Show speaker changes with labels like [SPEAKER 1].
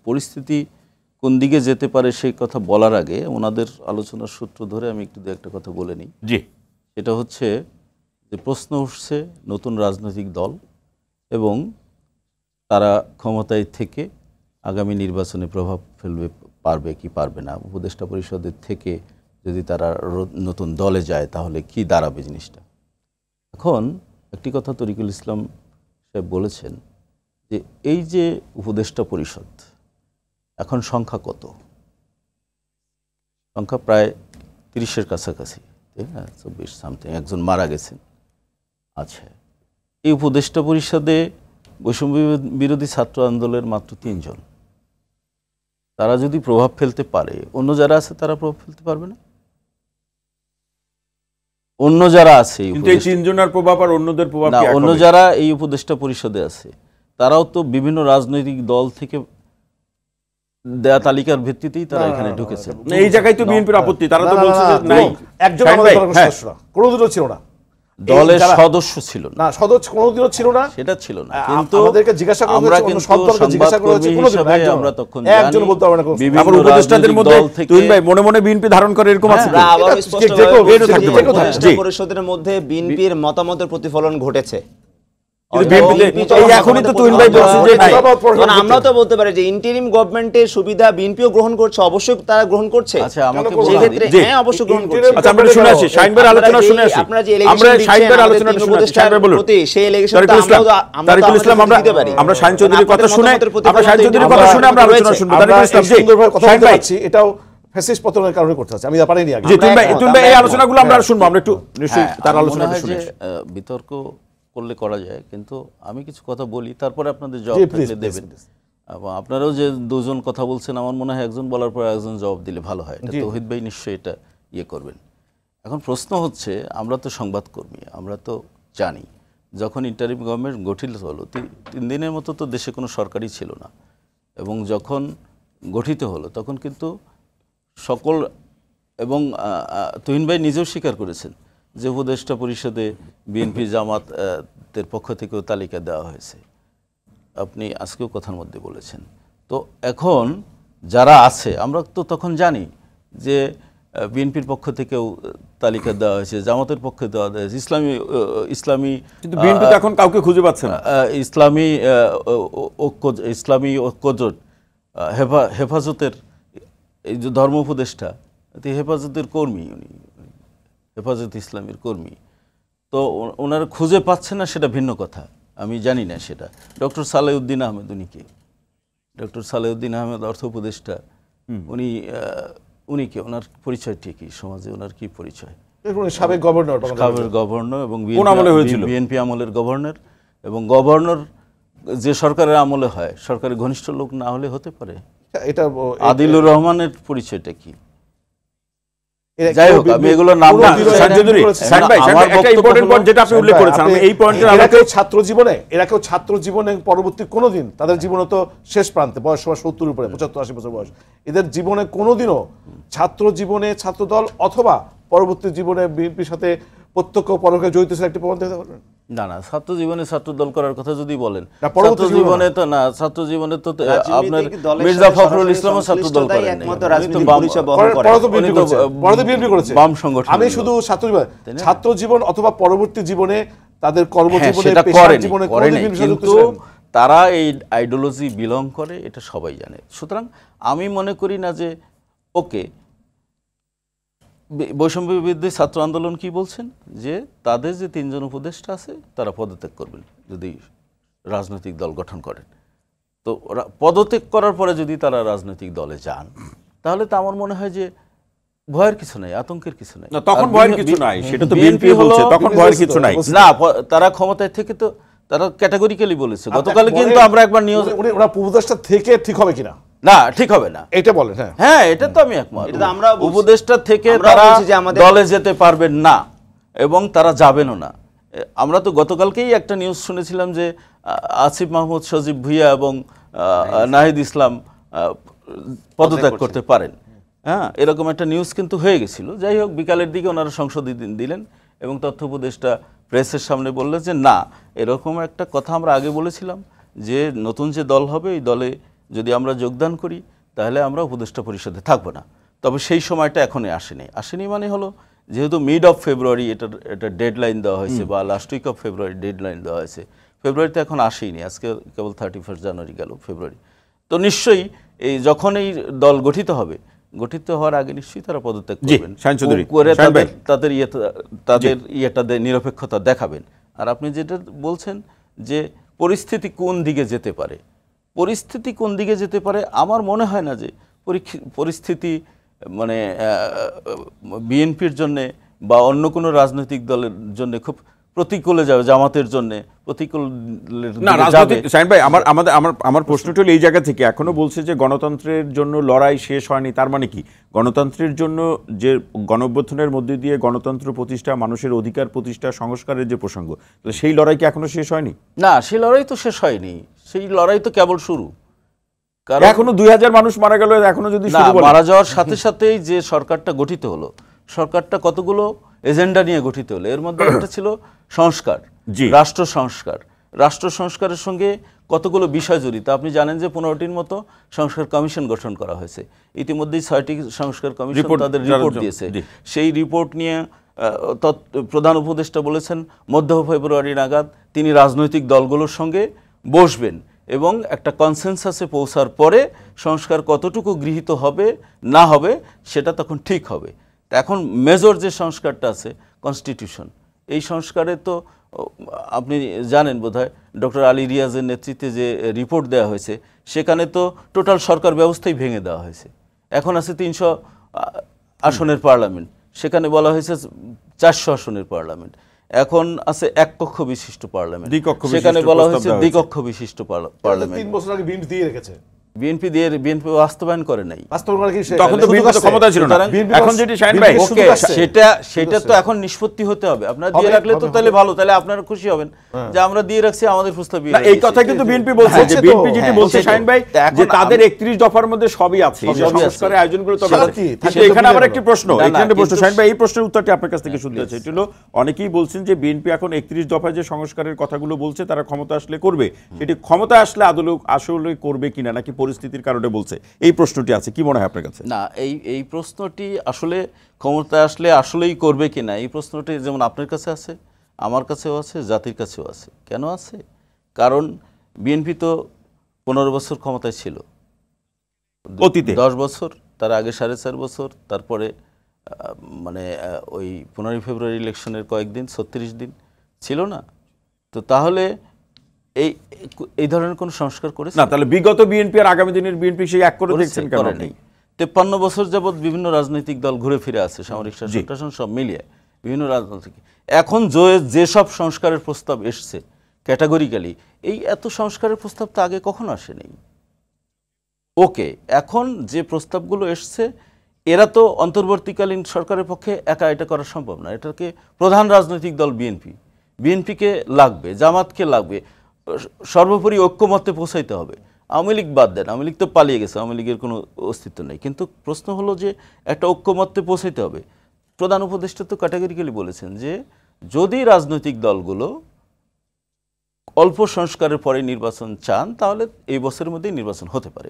[SPEAKER 1] পরিস্থিতি কোন দিকে যেতে পারে সেই কথা বলার আগে ওনাদের আলোচনার সূত্র ধরে আমি একটু একটা কথা বলে নিই।
[SPEAKER 2] জি,
[SPEAKER 1] এটা হচ্ছে যে প্রশ্ন উঠছে নতুন রাজনৈতিক দল এবং তারা ক্ষমতায় থেকে আগামী নির্বাচনে প্রভাব ফেলবে পারবে কি পারবে না, উপদেষ্টা পরিষদের থেকে যদি তারা নতুন দলে যায় তাহলে কি দাঁড়াবে জিনিসটা। এখন একটি কথা তরিকুল ইসলাম সাহেব বলেছেন যে এই যে উপদেষ্টা পরিষদ এখন সংখ্যা কত, সংখ্যা প্রায় 30-এর কাছাকাছি, তাই না, 24 সামথিং, একজন মারা গেছেন। আচ্ছা, এই উপদেষ্টা পরিষদে বৈষম্য বিরোধী ছাত্র আন্দোলনের মাত্র 3 জন। তারা যদি প্রভাব ফেলতে পারে, অন্য যারা আছে তারা প্রভাব ফেলতে পারবে না? অন্য যারা আছে
[SPEAKER 2] এই 3 জনের প্রভাব আর অন্যদের প্রভাব কি?
[SPEAKER 1] অন্য যারা এই উপদেষ্টা পরিষদে আছে তারাও তো বিভিন্ন রাজনৈতিক দল থেকে দেয়া তালিকার ভিত্তিতেই তারা এখানে ঢুকেছে।
[SPEAKER 2] এই জায়গায় তো বিএনপির আপত্তি, তারা তো বলছে যে নাই,
[SPEAKER 3] একজন কোনোদিনও ছিল না,
[SPEAKER 1] দলের সদস্য ছিল না,
[SPEAKER 3] সদস্য কোনোদিনও ছিল না,
[SPEAKER 1] সেটা ছিল না। কিন্তু
[SPEAKER 3] আমাদেরকে জিজ্ঞাসা করা হয়েছে, অন্য সব দলকে জিজ্ঞাসা করা হয়েছে, কোনোদিন
[SPEAKER 1] আমরা তখন
[SPEAKER 3] একজন বলতে পারবে না।
[SPEAKER 2] বিভিন্ন উপদেষ্টাদের মধ্যে তুহিন ভাই মনে মনে বিএনপি ধারণ করে এরকম আছে,
[SPEAKER 4] আবার স্পষ্টভাবে পরিষদের মধ্যে বিএনপির মতামতের প্রতিফলন ঘটেছে। আমরাও তো বলতে পারি যে ইন্টারিম গভর্নমেন্টের সুবিধা বিএনপিও গ্রহণ করছে, অবশ্যই তারা গ্রহণ করছে। হ্যাঁ, অবশ্যই গ্রহণ করছে।
[SPEAKER 2] আমরা শুনে আসি শাহিনবের আলোচনা শুনে আসি, আমরা শাহিনবের আলোচনাটা শুনে আসি। শাহিন ভাই বলুন,
[SPEAKER 4] সেই ইলেকশন
[SPEAKER 2] তারিকুল ইসলাম, আমরা শাহিন চৌধুরীর কথা শুনে, আমরা শাহিন চৌধুরীর কথা শুনে আমরা আলোচনা শুনবো। তারিকুল ইসলাম জি, শাহিন ভাই
[SPEAKER 3] এটাও ফ্যাসিস্ট পতনের কারণে করতে আছে, আমি পারিনি আগে।
[SPEAKER 2] জি, তুহিন ভাই এই আলোচনাগুলো আমরা শুনবো, আমরা একটু নিশ্চয়ই তার আলোচনাটা শুনে।
[SPEAKER 1] বিতর্ক করলে করা যায়, কিন্তু আমি কিছু কথা বলি, তারপরে আপনাদের জবাব থাকলে দেবেন। আপনারাও যে দুজন কথা বলছেন, আমার মনে হয় একজন বলার পর একজন জবাব দিলে ভালো হয়। এটা তৌহিদ ভাই নিশ্চয়ই এটা ইয়ে করবেন। এখন প্রশ্ন হচ্ছে, আমরা তো সংবাদকর্মী, আমরা তো জানি যখন ইন্টারিম গভর্নমেন্ট গঠিত হলো 3 দিনের মতো তো দেশে কোনো সরকারই ছিল না, এবং যখন গঠিত হলো তখন কিন্তু সকল, এবং তুহিন ভাই নিজেও স্বীকার করেছেন যে উপদেষ্টা পরিষদে বিএনপি জামাতের পক্ষ থেকেও তালিকা দেওয়া হয়েছে, আপনি আজকেও কথার মধ্যে বলেছেন। তো এখন যারা আছে, আমরা তো তখন জানি যে বিএনপির পক্ষ থেকেও তালিকা দেওয়া হয়েছে, জামাতের পক্ষে দেওয়া হয়েছে, ইসলামী
[SPEAKER 2] কিন্তু বিএনপি তো এখন কাউকে খুঁজে পাচ্ছে না,
[SPEAKER 1] ইসলামী ঐক্যজোট, হেফাজতের এই যে ধর্ম উপদেষ্টা, হেফাজতের কর্মী, উনি হেফাজত ইসলামের কর্মী, তো ওনারা খুঁজে পাচ্ছে না, সেটা ভিন্ন কথা, আমি জানি না সেটা। ডক্টর সালেউদ্দিন আহমেদ, উনি কে? ডক্টর সালেউদ্দিন আহমেদ অর্থ উপদেষ্টা, উনি কে? ওনার পরিচয়টি কি সমাজে, ওনার কি পরিচয়?
[SPEAKER 3] সাবেক
[SPEAKER 1] গভর্নর এবং বিএনপি আমলের গভর্নর, এবং গভর্নর যে সরকারের আমলে হয়, সরকারের ঘনিষ্ঠ লোক না হলে হতে পারে।
[SPEAKER 3] এটা
[SPEAKER 1] আদিলুর রহমানের পরিচয়টা কি? যাই হোক, আমি এগুলো নাম না,
[SPEAKER 3] ছাত্র জীবনে পরবর্তী কোনোদিন তাদের জীবনে তো শেষ প্রান্তে, বয়স সবার 70 উপরে, 75-80 বছর বয়স, এদের জীবনে কোনোদিনও ছাত্র জীবনে ছাত্রদল অথবা পরবর্তী জীবনে বিএনপির সাথে প্রত্যক্ষ পরোক্ষে জড়িত ছিল একটি প্রবন্ধ দেখতে পারবেন?
[SPEAKER 1] না, ছাত্র জীবনে ছাত্র দল করার কথা যদি বলেন, ছাত্র জীবনে তো না, ছাত্র জীবনে তো আপনার মির্জা ফখরুল ইসলামও ছাত্র দল করেন, বাম সংগঠন।
[SPEAKER 3] আমি শুধু ছাত্র জীবন অথবা পরবর্তী জীবনে তাদের কর্মজীবনে,
[SPEAKER 1] কিন্তু তারা এই আইডিওলজি বিলং করে, এটা সবাই জানে। সুতরাং আমি মনে করি না যে ওকে, বৈষম্য বিরোধী ছাত্র আন্দোলন কি বলছেন, যে তাদের যে 3 জন উপদেষ্টা আছে তারা পদত্যাগ করবেন যদি রাজনৈতিক দল গঠন করেন। তো পদত্যাগ করার পরে যদি তারা রাজনৈতিক দলে যান, তাহলে তো আমার মনে হয় যে ভয়ের কিছু নাই, আতঙ্কের কিছু নাই।
[SPEAKER 2] তখন ভয়ের কিছু নাই, সেটা তো বিএনপি বলছে, তখন ভয়ের কিছু নাই।
[SPEAKER 1] না, তারা ক্ষমতায় থেকে তো তারা ক্যাটাগরিক্যালি বলেছে গতকাল, কিন্তু আমরা একবার নিউজ,
[SPEAKER 3] ওরা উপদেষ্টা থেকে ঠিক হবে কিনা,
[SPEAKER 1] না ঠিক হবে না
[SPEAKER 3] এটা বলেন।
[SPEAKER 1] হ্যাঁ, এটা তো আমি একমত, উপদেষ্টা থেকে তারা দলে যেতে পারবেন না এবং তারা যাবেনও না। আমরা তো গতকালকেই একটা নিউজ শুনেছিলাম যে আসিফ মাহমুদ, সজীব ভুইয়া এবং নাহিদ ইসলাম পদত্যাগ করতে পারেন। হ্যাঁ, এরকম একটা নিউজ কিন্তু হয়ে গেছিল। যাই হোক, বিকালের দিকে ওনারা সংসদে দিলেন এবং তথ্য উপদেষ্টা প্রেসের সামনে বললেন যে না, এরকম একটা কথা আমরা আগে বলেছিলাম যে নতুন যে দল হবে, এই দলে যদি আমরা যোগদান করি তাহলে আমরা উপদেষ্টা পরিষদে থাকবো না। তবে সেই সময়টা এখনই আসেনি মানে হলো যেহেতু মিড অফ ফেব্রুয়ারি এটা ডেডলাইন দেওয়া হয়েছে বা last week of February deadline দেওয়া হয়েছে, ফেব্রুয়ারিতে এখন আসেনি, আজকে কেবল 31 জানুয়ারি গেল ফেব্রুয়ারি। তো নিশ্চয়ই এই যখন এই দল গঠিত হবে, গঠিত হওয়ার আগে নিশ্চয়ই তারা পদত্যাগ করবেন, করে তাদের ইয়েটা নিরপেক্ষতা দেখাবেন। আর আপনি যেটা বলছেন যে পরিস্থিতি কোন দিকে যেতে পারে, পরিস্থিতি কোন দিকে যেতে পারে, আমার মনে হয় না যে পরিস্থিতি মানে বিএনপির জন্যে বা অন্য কোনো রাজনৈতিক দলের জন্য খুব প্রতিকূলে যাবে, জামাতের জন্য প্রতিকূল
[SPEAKER 2] না। রাজনৈতিক শাহিন ভাই, আমার প্রশ্নটা হলো এই জায়গা থেকে, এখনো বলছে যে গণতন্ত্রের জন্য লড়াই শেষ হয়নি। তার মানে কি গণতন্ত্রের জন্য যে গণঅভ্যুত্থানের মধ্যে দিয়ে গণতন্ত্র প্রতিষ্ঠা, মানুষের অধিকার প্রতিষ্ঠা, সংস্কারের যে প্রসঙ্গ, সেই লড়াই কি এখনো শেষ হয়নি?
[SPEAKER 1] না, সেই লড়াই তো শেষ হয়নি, সেই লড়াই তো কেবল শুরু।
[SPEAKER 2] কারণ এখনো 2000 মানুষ মারা গেল, এখনো যদি
[SPEAKER 1] মারা যাওয়ার সাথে সাথেই যে সরকারটা গঠিত হলো, সরকারটা কতগুলো এজেন্ডা নিয়ে গঠিত হলো। এর মধ্যে একটা ছিল সংস্কার, রাষ্ট্র সংস্কার। রাষ্ট্র সংস্কারের সঙ্গে কতগুলো বিষয় জড়িত। আপনি জানেন যে 15টির মতো সংস্কার কমিশন গঠন করা হয়েছে। ইতিমধ্যেই 6টি সংস্কার কমিশন তাদের রিপোর্ট দিয়েছে। সেই রিপোর্ট নিয়ে প্রধান উপদেষ্টা বলেছেন মধ্য ফেব্রুয়ারি নাগাদ তিনি রাজনৈতিক দলগুলোর সঙ্গে বসবেন এবং একটা কনসেনসাসে পৌঁছার পরে সংস্কার কতটুকু গৃহীত হবে না হবে সেটা তখন ঠিক হবে। এখন মেজর যে সংস্কারটা আছে কনস্টিটিউশন, এই সংস্কারে তো আপনি জানেন বোধহয় ডক্টর আলী রিয়াজের নেতৃত্বে যে রিপোর্ট দেওয়া হয়েছে সেখানে তো টোটাল সরকার ব্যবস্থাই ভেঙে দেওয়া হয়েছে। এখন আছে 300 আসনের পার্লামেন্ট, সেখানে বলা হয়েছে 400 আসনের পার্লামেন্ট। এখন আছে এক কক্ষ বিশিষ্ট পার্লামেন্ট, সেখানে বলা হয়েছে দ্বিকক্ষ বিশিষ্ট পার্লামেন্ট।
[SPEAKER 3] 3 বছর আগে বিএনপি দিয়ে রেখেছে,
[SPEAKER 1] বিএনপি বাস্তবায়ন করে নাই।
[SPEAKER 2] তখন তো বিএনপি ক্ষমতা ছিল না। এখন যেটি শাহিন ভাই
[SPEAKER 1] সেটা তো এখন নিষ্পত্তি হতে হবে। আপনারা দিয়ে রাখলে তো তাহলে ভালো, তাহলে আপনারা খুশি হবেন যে আমরা দিয়ে রাখছি, আমাদের প্রস্তাব।
[SPEAKER 2] এই কথা কিন্তু বিএনপি বলছে, যে বিএনপি যেটি বলছে শাহিন ভাই যে তাদের 31 দফার মধ্যে সবই আছে, এই সংস্কারের আয়োজনগুলো। তবে এখানে আবার একটি প্রশ্ন, এখানে প্রশ্ন শাহিন ভাই, এই প্রশ্নের উত্তরটি আপনার কাছ থেকে শুনতে চাই। এটি হলো অনেকেই বলছেন যে বিএনপি এখন 31 দফায় যে সংস্কারের কথাগুলো বলছে তারা ক্ষমতা আসলে করবে, সেটি ক্ষমতা আসলে আসলে করবে কিনা নাকি পরিস্থিতির কারণে বলছে, এই প্রশ্নটি আছে, কি মনে হয় আপনার কাছে?
[SPEAKER 1] না, এই প্রশ্নটি আসলে ক্ষমতা আসলে আসলেই করবে কিনা, এই প্রশ্নটি যেমন আপনার কাছে আছে, আমার কাছেও আছে, জাতির কাছেও আছে। কেন আছে? কারণ বিএনপি তো 15 বছর ক্ষমতায় ছিল,
[SPEAKER 2] অতীতে
[SPEAKER 1] 10 বছর, তার আগে 4.5 বছর, তারপরে মানে ওই 15 ফেব্রুয়ারি ইলেকশনের কয়েকদিন 36 দিন ছিল না। তো তাহলে এই ধরনের কোন সংস্কার করেছে
[SPEAKER 2] না? তাহলে বিগত বিএনপি আর আগামী দিনের বিএনপি সেই এক করে দেখছেন কেন?
[SPEAKER 1] 53 বছর যাবৎ বিভিন্ন রাজনৈতিক দল ঘুরে ফিরে আছে, সামরিক শাসন সব মিলিয়ে বিভিন্ন রাজনৈতিক। এখন যেসব সংস্কারের প্রস্তাব এসছে ক্যাটাগরিক্যালি, এই এত সংস্কারের প্রস্তাব তো আগে কখনো আসেনি। ওকে, এখন যে প্রস্তাবগুলো এসছে এরা তো অন্তর্বর্তীকালীন সরকারের পক্ষে একা এটা করা সম্ভব না। এটাকে প্রধান রাজনৈতিক দল বিএনপিকে লাগবে, জামাতকে লাগবে, সর্বোপরি ঐক্যমত্যে পৌঁছাইতে হবে। আওয়ামী লীগ বাদ দেন, আওয়ামী লীগ তো পালিয়ে গেছে, আওয়ামী লীগের কোনো অস্তিত্ব নেই। কিন্তু প্রশ্ন হলো যে একটা ঐক্যমত্যে পৌঁছাইতে হবে। প্রধান উপদেষ্টা তো ক্যাটাগরিক্যালি বলেছেন যে যদি রাজনৈতিক দলগুলো অল্প সংস্কারের পরে নির্বাচন চান তাহলে এই বছরের মধ্যেই নির্বাচন হতে পারে।